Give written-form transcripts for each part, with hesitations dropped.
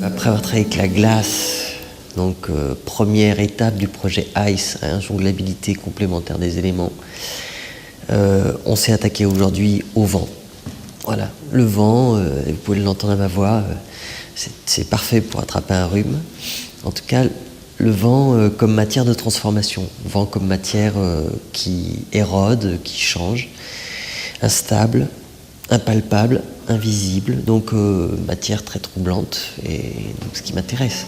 Après avoir travaillé avec la glace, donc première étape du projet ICE, jonglabilité complémentaire des éléments, on s'est attaqué aujourd'hui au vent. Voilà, le vent, vous pouvez l'entendre à ma voix, c'est parfait pour attraper un rhume. En tout cas, le vent comme matière de transformation, vent comme matière qui érode, qui change, instable, impalpable, invisible, donc matière très troublante, et donc ce qui m'intéresse.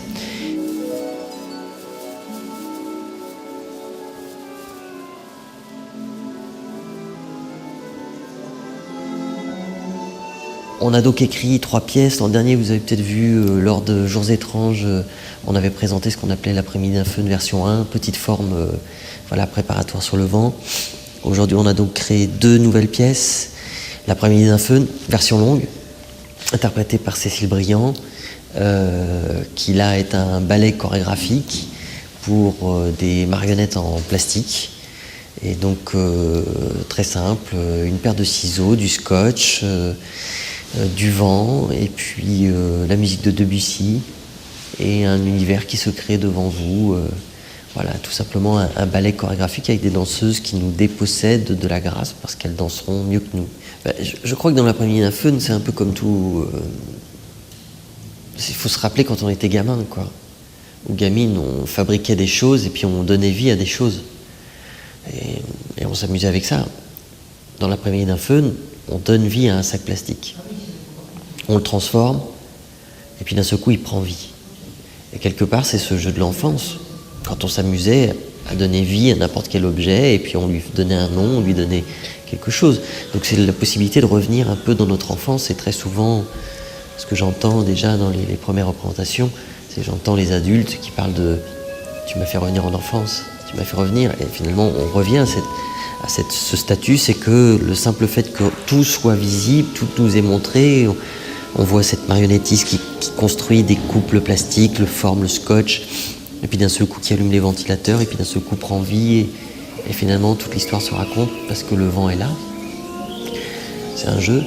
On a donc écrit 3 pièces. L'an dernier, vous avez peut-être vu, lors de Jours étranges, on avait présenté ce qu'on appelait l'après-midi d'un feu, version 1, petite forme voilà, préparatoire sur le vent. Aujourd'hui, on a donc créé 2 nouvelles pièces. L'après-midi d'un feu, version longue, interprétée par Cécile Briand, qui là est un ballet chorégraphique pour des marionnettes en plastique. Et donc très simple, une paire de ciseaux, du scotch, du vent, et puis la musique de Debussy, et un univers qui se crée devant vous. Voilà, tout simplement un ballet chorégraphique avec des danseuses qui nous dépossèdent de la grâce parce qu'elles danseront mieux que nous. Je crois que dans l'après-midi d'un feu, c'est un peu comme tout. Il faut se rappeler quand on était gamin, quoi. Ou gamine, on fabriquait des choses et puis on donnait vie à des choses. Et on s'amusait avec ça. Dans l'après-midi d'un feu, on donne vie à un sac plastique. On le transforme, et puis d'un seul coup, il prend vie. Et quelque part, c'est ce jeu de l'enfance. Quand on s'amusait à donner vie à n'importe quel objet, et puis on lui donnait un nom, on lui donnait quelque chose. Donc c'est la possibilité de revenir un peu dans notre enfance, et très souvent, ce que j'entends déjà dans les premières représentations, c'est j'entends les adultes qui parlent de « tu m'as fait revenir en enfance ». Tu m'as fait revenir, et finalement on revient à ce statut, c'est que le simple fait que tout soit visible, tout nous est montré, on voit cette marionnettiste qui construit des couples plastiques, le forme, le scotch, et puis d'un seul coup qui allume les ventilateurs, et puis d'un seul coup prend vie, et finalement toute l'histoire se raconte parce que le vent est là. C'est un jeu.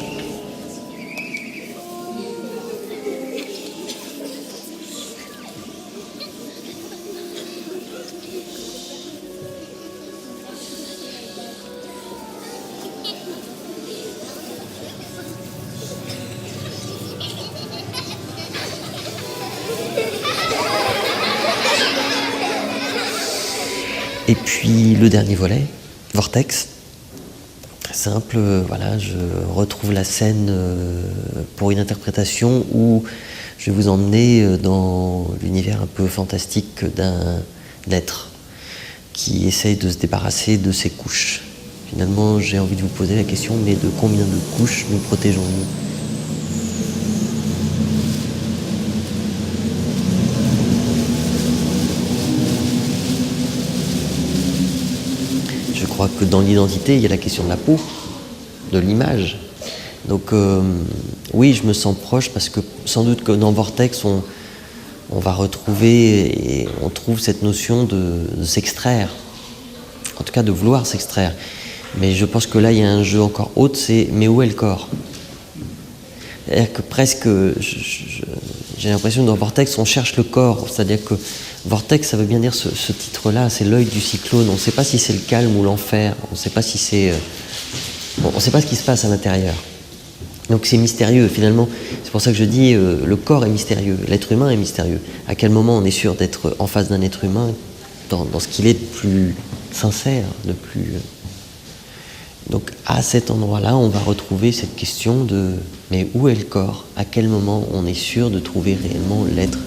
Et puis le dernier volet, Vortex. Très simple, voilà, je retrouve la scène pour une interprétation où je vais vous emmener dans l'univers un peu fantastique d'un être qui essaye de se débarrasser de ses couches. Finalement, j'ai envie de vous poser la question, mais de combien de couches nous protégeons-nous ? Je crois que dans l'identité, il y a la question de la peau, de l'image. Donc oui, je me sens proche parce que sans doute que dans Vortex, on va retrouver et on trouve cette notion de s'extraire, en tout cas de vouloir s'extraire. Mais je pense que là, il y a un jeu encore autre, c'est « mais où est le corps ?» C'est-à-dire que presque, j'ai l'impression que dans Vortex, on cherche le corps. C'est-à-dire que Vortex, ça veut bien dire ce titre-là, c'est l'œil du cyclone. On ne sait pas si c'est le calme ou l'enfer. On ne sait pas si c'est... on ne sait pas ce qui se passe à l'intérieur. Donc c'est mystérieux, finalement. C'est pour ça que je dis, le corps est mystérieux, l'être humain est mystérieux. À quel moment on est sûr d'être en face d'un être humain dans ce qu'il est de plus sincère, de plus... Donc à cet endroit-là, on va retrouver cette question de « mais où est le corps ? À quel moment on est sûr de trouver réellement l'être ?»